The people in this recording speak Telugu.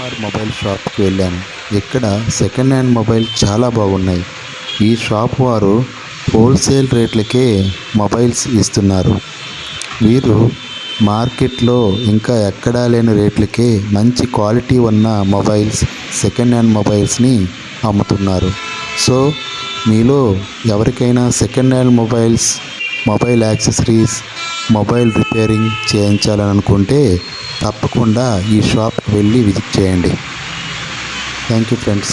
ఎంఆర్ మొబైల్ షాప్కి వెళ్ళాను. ఇక్కడ సెకండ్ హ్యాండ్ మొబైల్ చాలా బాగున్నాయి. ఈ షాప్ వారు హోల్సేల్ రేట్లకే మొబైల్స్ ఇస్తున్నారు. వీరు మార్కెట్లో ఇంకా ఎక్కడా లేని రేట్లకే మంచి క్వాలిటీ ఉన్న మొబైల్స్, సెకండ్ హ్యాండ్ మొబైల్స్ని అమ్ముతున్నారు. సో మీలో ఎవరికైనా second hand mobiles, mobile accessories, mobile repairing చేయించాలని అనుకుంటే తప్పకుండా ఈ షాప్కి వెళ్ళి విజిట్ చేయండి. Thank you friends.